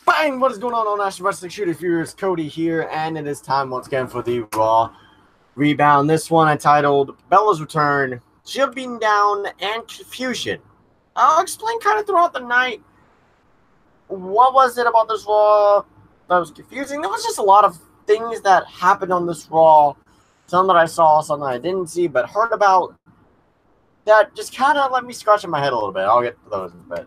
Bang! What is going on, National Wrestling Shooter Viewers? Cody here, and it is time once again for the Raw Rebound. This one I titled Bella's Return, Shield Being Down, and Confusion. I'll explain kind of throughout the night what was it about this Raw that was confusing. There was just a lot of things that happened on this Raw. Some that I saw, some that I didn't see, but heard about that just kind of let me scratch in my head a little bit. I'll get to those in a bit.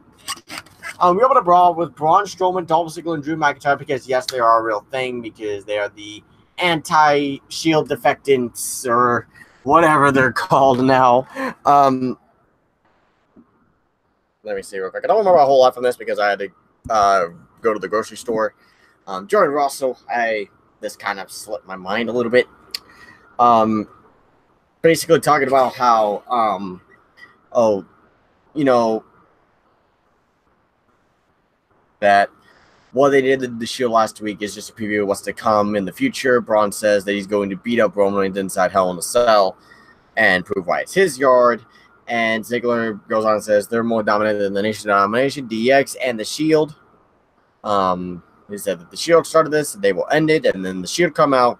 We opened a brawl with Braun Strowman, Dolph Ziggler, and Drew McIntyre because, yes, they are a real thing because they are the anti-Shield defectants or whatever they're called now. Let me see real quick. I don't remember a whole lot from this because I had to go to the grocery store. Jordan Russell, this kind of slipped my mind a little bit. Basically talking about how, that what they did the show last week is just a preview of what's to come in the future. Braun says that he's going to beat up Roman Reigns inside Hell in a Cell and prove why it's his yard. And Ziggler goes on and says they're more dominant than the Nation Domination, DX, and the Shield. He said that the Shield started this, they will end it, and then the Shield come out.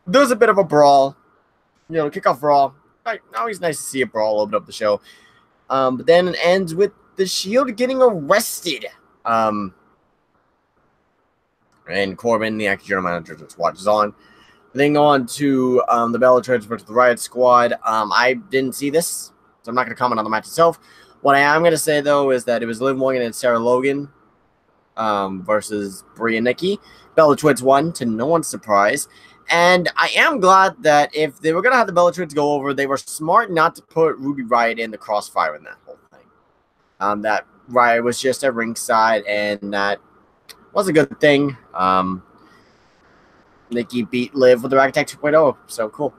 There's a bit of a brawl, kickoff brawl. Always nice to see a brawl open up the show. But then it ends with the Shield getting arrested. And Corbin, the acting general manager, just watches on. Then go on to the Bella Twins versus the Riot Squad. I didn't see this, so I'm not going to comment on the match itself. What I am going to say, though, is that it was Liv Morgan and Sarah Logan versus Brie and Nikki. Bella Twins won, to no one's surprise. And I am glad that if they were going to have the Bella Twins go over, they were smart not to put Ruby Riott in the crossfire in that whole thing. That Riott was just at ringside, and that was a good thing. Nikki beat Liv with the Rack Attack 2.0, so cool.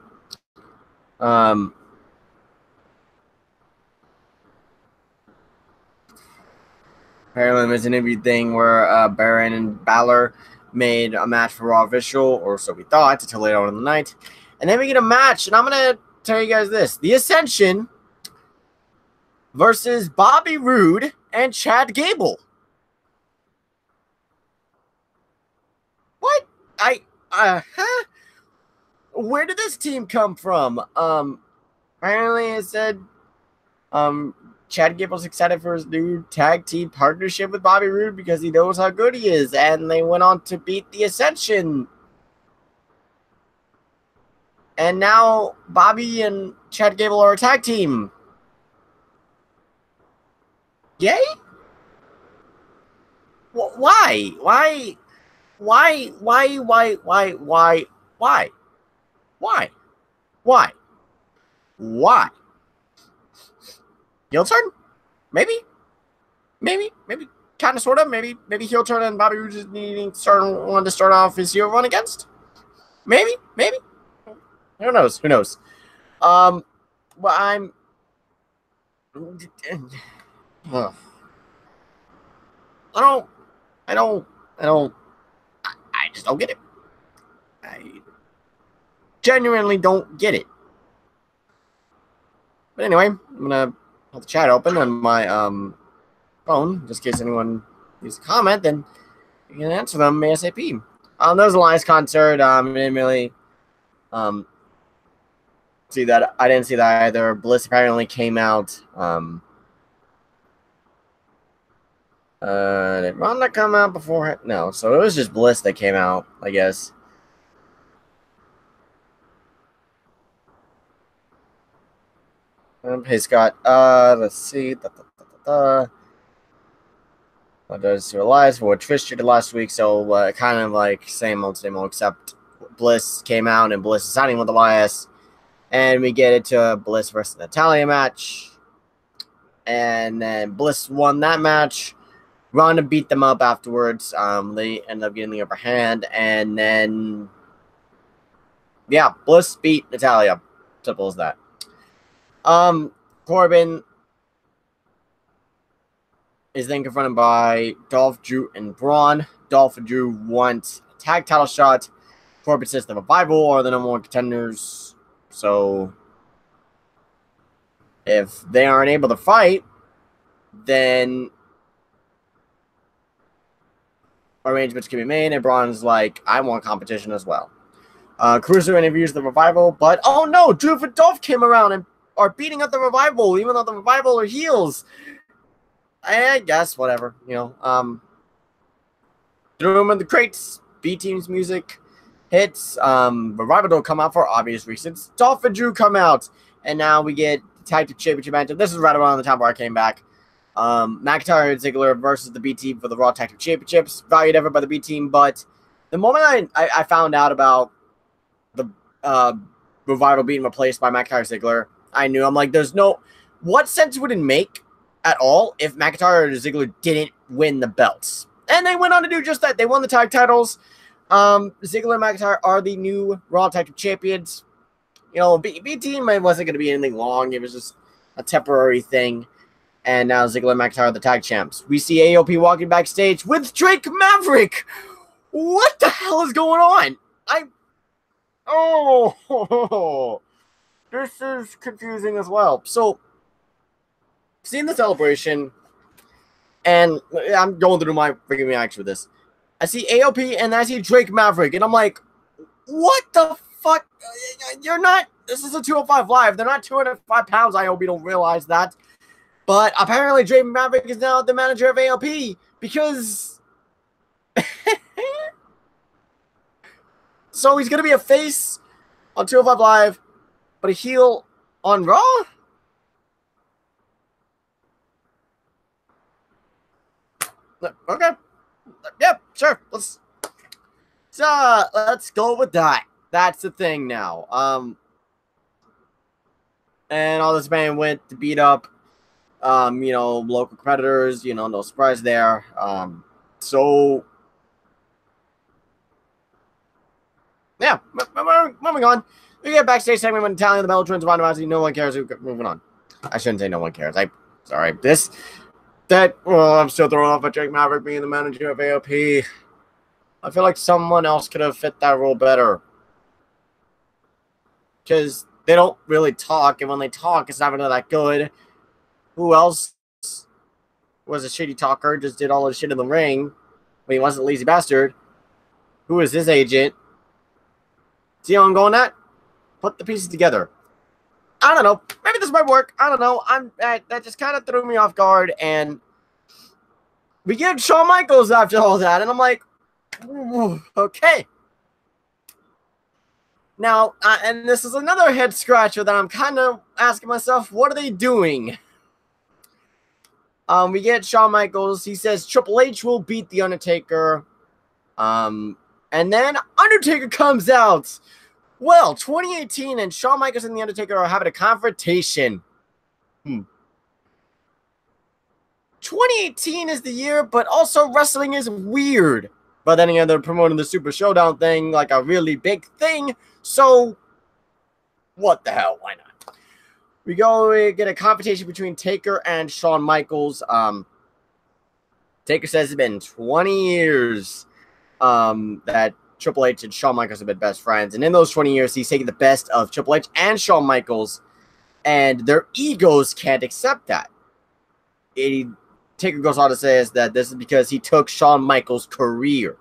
Apparently there's an interview thing where Baron and Balor made a match for Raw official, or so we thought, until later on in the night. And then we get a match, and I'm going to tell you guys this. The Ascension versus Bobby Roode and Chad Gable. What? Where did this team come from? Apparently it said, Chad Gable's excited for his new tag team partnership with Bobby Roode because he knows how good he is, and they went on to beat the Ascension. And now Bobby and Chad Gable are a tag team. Yay? Why? Why? Why? Why? Why? Why? Why? Why? Why? Why? Why? Heel turn? Maybe. Maybe. Maybe. Kind of, sort of. Maybe heel turn and Bobby Roode just wanted to start off his heel run against. Maybe. Maybe. Who knows? Who knows? Well, I just don't get it. I genuinely don't get it. But anyway, I'm gonna have the chat open on my phone, just in case anyone leaves a comment, then you can answer them ASAP. There was a Lions concert. I didn't really see that. I didn't see that either. Bliss apparently came out. Did Ronda come out before? No, so it was just Bliss that came out, I guess. Hey, Scott. Let's see. I does to Elias for what Trish did last week, so kind of like same old, except Bliss came out and Bliss is signing with Elias, and we get it to Bliss versus Natalya match, and then Bliss won that match. Ronda beat them up afterwards. They ended up getting the upper hand, and then Bliss beat Natalya. Simple as that. Corbin is then confronted by Dolph, Drew, and Braun. Dolph and Drew want a tag title shot. Corbin says the Revival are the number one contenders. So if they aren't able to fight, then arrangements can be made, and Braun's like, I want competition as well. Cruiser interviews the Revival, but oh no, Drew and Dolph came around and are beating up the Revival, even though the Revival are heels. I guess, whatever, you know. Threw him in the crates. B-Team's music hits. Revival don't come out for obvious reasons. Dolph and Drew come out, and now we get the Tag Team Championship match. This is right around the time where I came back. McIntyre and Ziggler versus the B-Team for the Raw Tag Team Championships. Valued ever by the B-Team, but the moment I found out about the Revival being replaced by McIntyre and Ziggler, I knew. I'm like, there's no... What sense would it make at all if McIntyre and Ziggler didn't win the belts? And they went on to do just that. They won the tag titles. Ziggler and McIntyre are the new Raw Tag Team Champions. You know, B-Team wasn't going to be anything long. It was just a temporary thing. And now Ziggler and McIntyre are the tag champs. We see AOP walking backstage with Drake Maverick. What the hell is going on? Oh, this is confusing as well. So, seeing the celebration, and I'm going through my freaking reaction with this. I see AOP and I see Drake Maverick, and I'm like, what the fuck? You're not, this is a 205 Live. They're not 205 pounds. I hope you don't realize that. But apparently Drake Maverick is now the manager of AOP because... So he's going to be a face on 205 Live, but a heel on Raw? Okay. Yep, sure. Let's go with that. That's the thing now. And all this man went to beat up you know, local competitors, you know, no surprise there. So yeah, moving on. We get backstage segment when Italian the Bell turns around and no one cares. Moving on. I shouldn't say no one cares. Sorry. I'm still throwing off at Drake Maverick being the manager of AOP. I feel like someone else could have fit that role better. Because they don't really talk, and when they talk, it's not really that good. Who else was a shitty talker, just did all his shit in the ring when he wasn't a lazy bastard? Who is his agent? See how I'm going at? Put the pieces together. I don't know. Maybe this might work. I don't know. That just kind of threw me off guard, and we get Shawn Michaels after all that, and I'm like, okay. Now, and this is another head scratcher that I'm kind of asking myself, what are they doing? We get Shawn Michaels. He says Triple H will beat The Undertaker. And then Undertaker comes out. Well, 2018 and Shawn Michaels and The Undertaker are having a confrontation. 2018 is the year, but also wrestling is weird. But then again, they're promoting the Super Showdown thing like a really big thing. So, what the hell? Why not? We get a confrontation between Taker and Shawn Michaels. Taker says it's been 20 years that Triple H and Shawn Michaels have been best friends. And in those 20 years, he's taken the best of Triple H and Shawn Michaels. And their egos can't accept that. Taker goes on to say that this is because he took Shawn Michaels' career.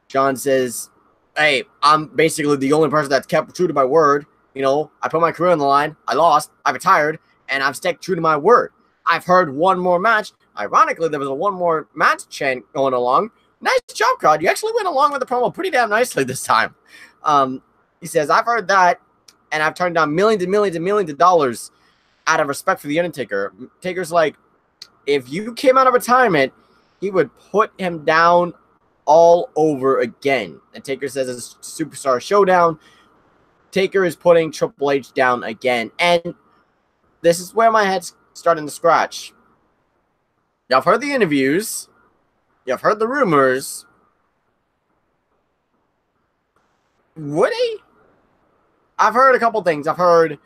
Shawn says, hey, I'm basically the only person that's kept true to my word. You know, I put my career on the line. I lost. I retired. And I've stuck true to my word. I've heard one more match. Ironically, there was a one more match chant going along. Nice job, crowd. You actually went along with the promo pretty damn nicely this time. He says, I've heard that, and I've turned down millions and millions and millions of dollars out of respect for The Undertaker. Taker's like, if you came out of retirement, he would put him down all over again. And Taker says it's Superstar Showdown. Taker is putting Triple H down again. And this is where my head's starting to scratch. Y'all have heard the interviews. You've heard the rumors. Would he? I've heard a couple things. I've heard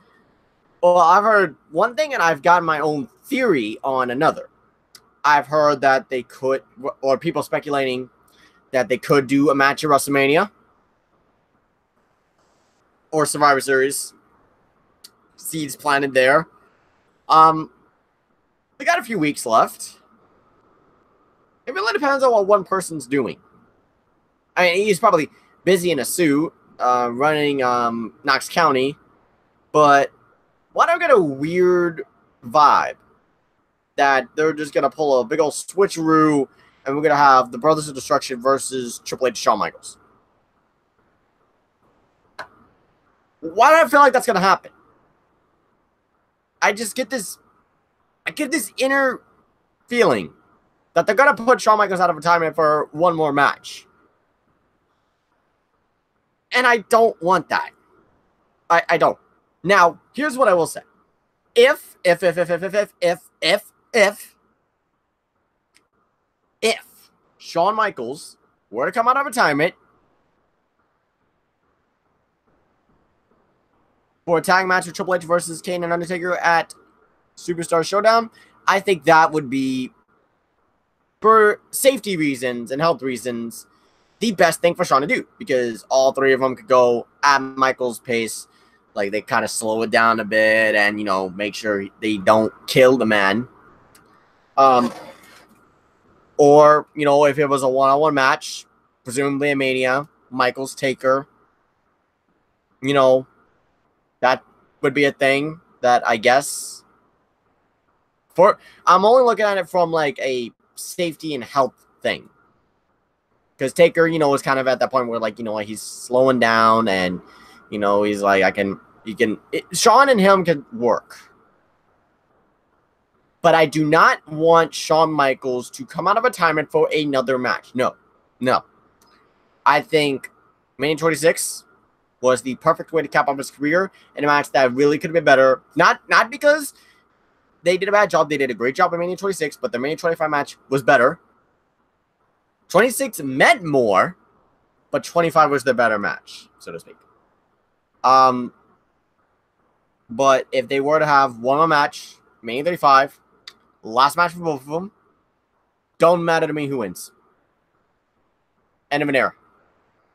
one thing, and I've gotten my own theory on another. I've heard that they could, or people speculating that they could do a match at WrestleMania or Survivor Series. Seeds planted there. We got a few weeks left. It really depends on what one person's doing. I mean, he's probably busy in a suit, running Knox County, but what I get a weird vibe that they're just gonna pull a big old switcheroo, and we're gonna have the Brothers of Destruction versus Triple H, Shawn Michaels. Why do I feel like that's gonna happen? I just get this. I get this inner feeling that they're gonna put Shawn Michaels out of retirement for one more match, and I don't want that. I don't. Now, here's what I will say: if Shawn Michaels were to come out of retirement for a tag match with Triple H versus Kane and Undertaker at Superstar Showdown, I think that would be, for safety reasons and health reasons, the best thing for Shawn to do, because all three of them could go at Michaels' pace. Like, they kind of slow it down a bit and, you know, make sure they don't kill the man. Or, you know, if it was a one-on-one match, presumably a Mania, Michaels, Taker, you know, that would be a thing that I guess I'm only looking at it from like a safety and health thing. Because Taker, you know, was kind of at that point where, like, you know, he's slowing down and, you know, he's like, Shawn and him can work. But I do not want Shawn Michaels to come out of retirement for another match. No. I think Mania 26 was the perfect way to cap off his career in a match that really could have been better. Not because they did a bad job. They did a great job in Mania 26, but the Mania 25 match was better. 26 meant more, but 25 was the better match, so to speak. But if they were to have one more match, Mania 35, last match for both of them, don't matter to me who wins. End of an era.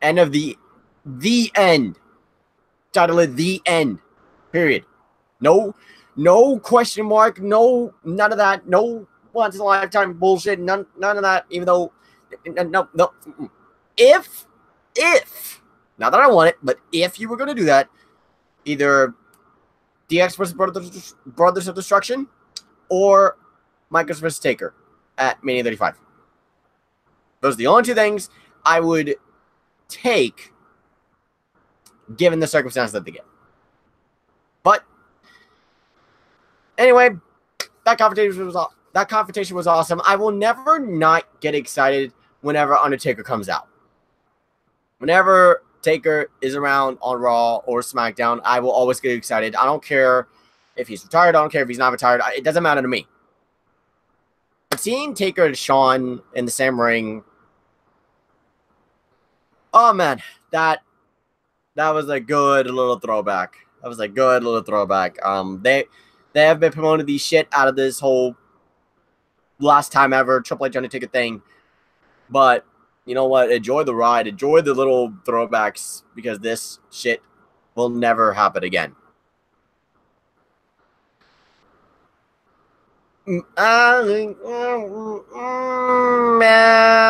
End of the end. Title it The End. Period. No question mark. No, none of that. No once in a lifetime bullshit. None of that. Even though, no. If, not that I want it, but if you were going to do that, either DX versus Brothers of Destruction or Michaels versus Taker at Mania 35. Those are the only two things I would take, given the circumstances that they get. But anyway, that confrontation was awesome. I will never not get excited whenever Undertaker comes out. Whenever Taker is around on Raw or SmackDown, I will always get excited. I don't care if he's retired. I don't care if he's not retired. It doesn't matter to me. But seeing Taker and Shawn in the same ring, oh man, that was a good little throwback. They have been promoting the shit out of this whole last time ever Triple H Undertaker thing. But you know what? Enjoy the ride. Enjoy the little throwbacks, because this shit will never happen again.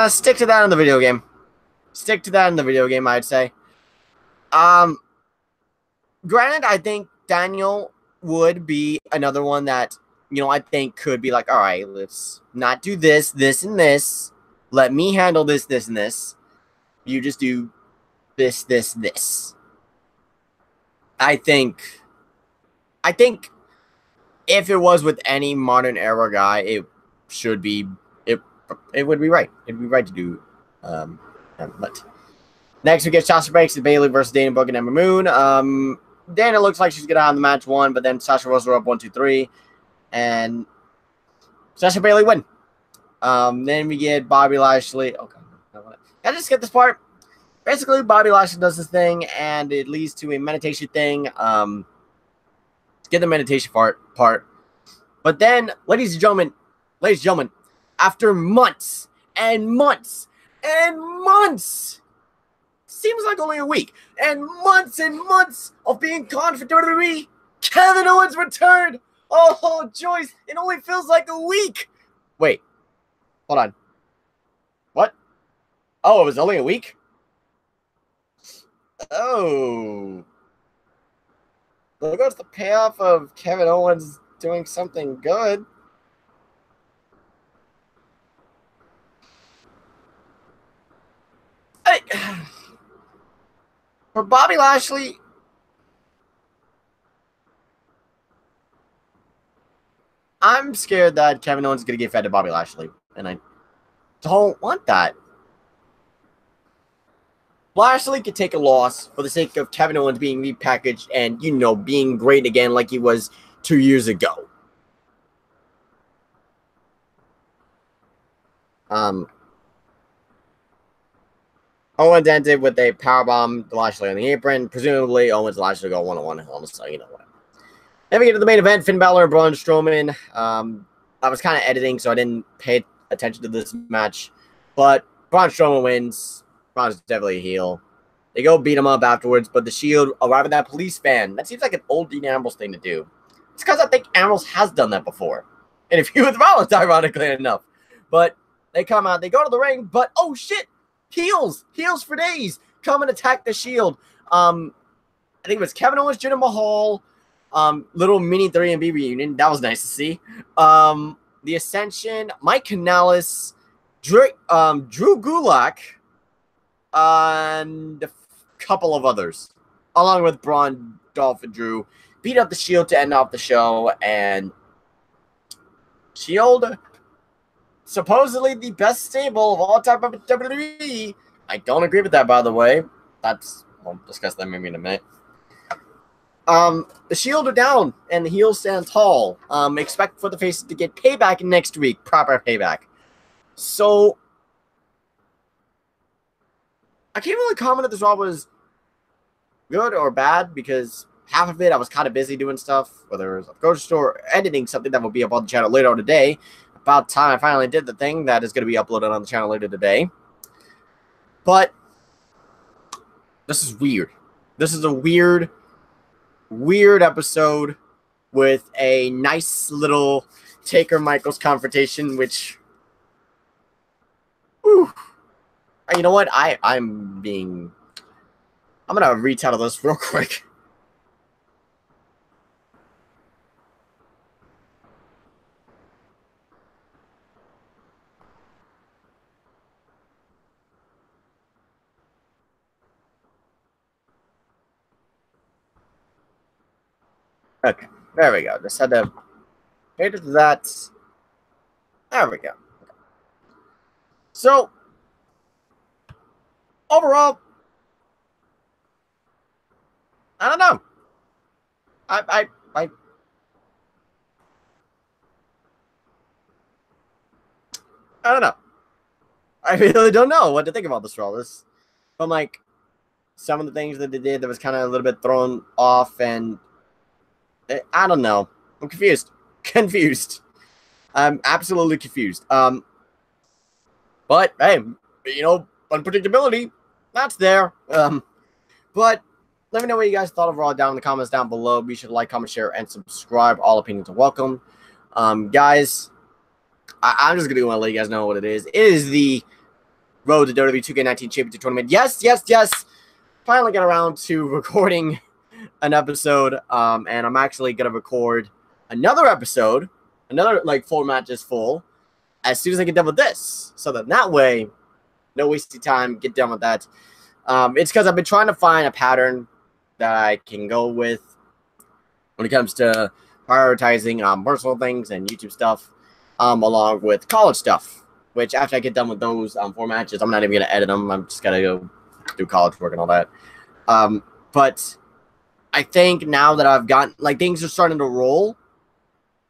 Stick to that in the video game. I'd say. Granted, I think Daniel would be another one that, you know, I think could be like, all right, let's not do this, this, and this. Let me handle this, this, and this. You just do this, this, this. I think if it was with any modern era guy, it would be right. It'd be right to do. But next we get Sasha Banks and Bayley versus Dana Brooke and Ember Moon. Dana looks like she's gonna have the match won, but then Sasha rolls her up 1, 2, 3, and Sasha Bayley win. Then we get Bobby Lashley. Okay, I just get this part. Basically, Bobby Lashley does this thing, and it leads to a meditation thing. Get the meditation part. But then, ladies and gentlemen, after months and months and months, seems like only a week, and months of being gone for WWE, Kevin Owens returned. Oh, Joyce, it only feels like a week. Wait, hold on. What? Oh, it was only a week? Oh. There goes the payoff of Kevin Owens doing something good. Hey, for Bobby Lashley, I'm scared that Kevin Owens is going to get fed to Bobby Lashley, and I don't want that. Lashley could take a loss for the sake of Kevin Owens being repackaged and, you know, being great again like he was 2 years ago. Owens ended with a powerbomb to Lashley on the apron. Presumably, Owens and Lashley go one-on-one. Honestly, you know what. Then we get to the main event, Finn Balor and Braun Strowman. I was kind of editing, so I didn't pay attention to this match. But Braun Strowman wins. Braun's definitely a heel. They go beat him up afterwards, but the Shield arrive at that police van. That seems like an old Dean Ambrose thing to do. It's because I think Ambrose has done that before. And if he was Rollins, ironically enough. But they come out, they go to the ring, but oh shit! Heels for days. Come and attack the Shield. I think it was Kevin Owens, Jinder Mahal, little mini 3MB reunion. That was nice to see. The Ascension, Mike Kanellis, Drew Gulak, and a couple of others, along with Braun, Dolph, and Drew, beat up the Shield to end off the show. And Shield, supposedly the best stable of all time of WWE. I don't agree with that, by the way. We'll discuss that maybe in a minute. The Shield are down, and the heels stand tall. Expect for the faces to get payback next week. Proper payback. So, I can't really comment if this Raw was good or bad, because half of it I was kind of busy doing stuff, whether it was a grocery store, editing something that will be up on the channel later on today. About time I finally did the thing that is going to be uploaded on the channel later today. But this is weird. This is a weird episode with a nice little Taker Michaels confrontation, which, whew, you know what? I'm going to retitle this real quick. Okay, there we go. Just had to pay to that. There we go. So, overall, I don't know. I don't know. I really don't know what to think about this Raw. From like some of the things that they did that was kind of a little bit thrown off, and I don't know. I'm confused. I'm absolutely confused. But hey, you know, unpredictability, that's there. But let me know what you guys thought of Raw down in the comments down below. Be sure to like, comment, share, and subscribe. All opinions are welcome. Guys, I'm just gonna let you guys know what it is. It is the Road to WWE 2K19 Championship Tournament. Yes. Finally got around to recording an episode, and I'm actually gonna record another episode, another like 4 matches full, as soon as I get done with this, so that way, no wasting time, get done with that. It's because I've been trying to find a pattern that I can go with when it comes to prioritizing personal things and YouTube stuff, along with college stuff. Which after I get done with those 4 matches, I'm not even gonna edit them. I'm just gonna go do college work and all that. But I think now that I've gotten, like, things are starting to roll,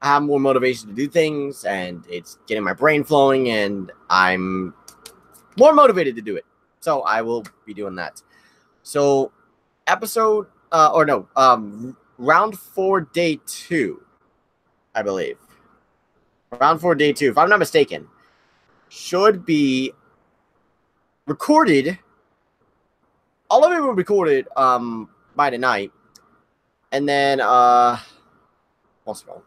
I have more motivation to do things, and it's getting my brain flowing, and I'm more motivated to do it. So I will be doing that. So round 4, day 2, I believe. Round 4, day 2, if I'm not mistaken, should be recorded. All of it will be recorded by tonight. And then what's wrong?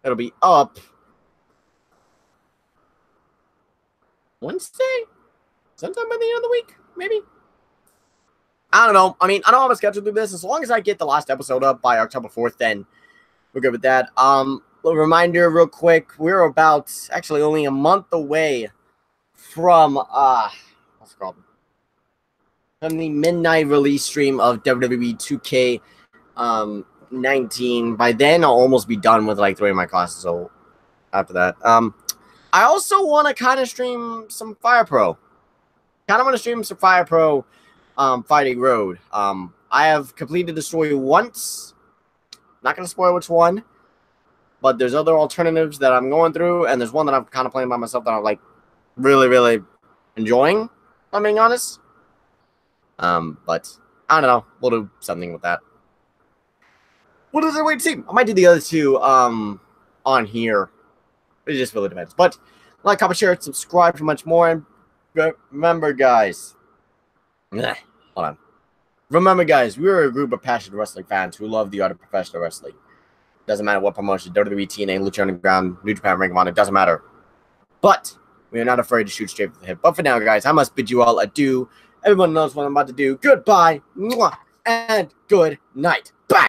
It'll be up Wednesday? Sometime by the end of the week, maybe? I don't know. I mean, I don't have a schedule to do this. As long as I get the last episode up by October 4th, then we're good with that. A reminder real quick. We're about actually only a month away from what's it called? From the midnight release stream of WWE 2K 19. By then I'll almost be done with like 3 of my classes, so after that. I also want to kind of stream some Fire Pro. Kind of want to stream some Fire Pro Fighting Road. I have completed the story once. Not going to spoil which one, but there's other alternatives that I'm going through, and there's one that I'm kind of playing by myself that I'm like really, really enjoying, if I'm being honest. But I don't know. We'll do something with that. What is it? Wait, see. I might do the other two on here. It just really depends. But like, comment, share, subscribe for much more. And remember, guys. Hold on. Remember, guys, we are a group of passionate wrestling fans who love the art of professional wrestling. Doesn't matter what promotion, WWE, TNA, Lucha Underground, New Japan, Ring of Honor, doesn't matter. But we are not afraid to shoot straight for the hip. But for now, guys, I must bid you all adieu. Everyone knows what I'm about to do. Goodbye, and good night.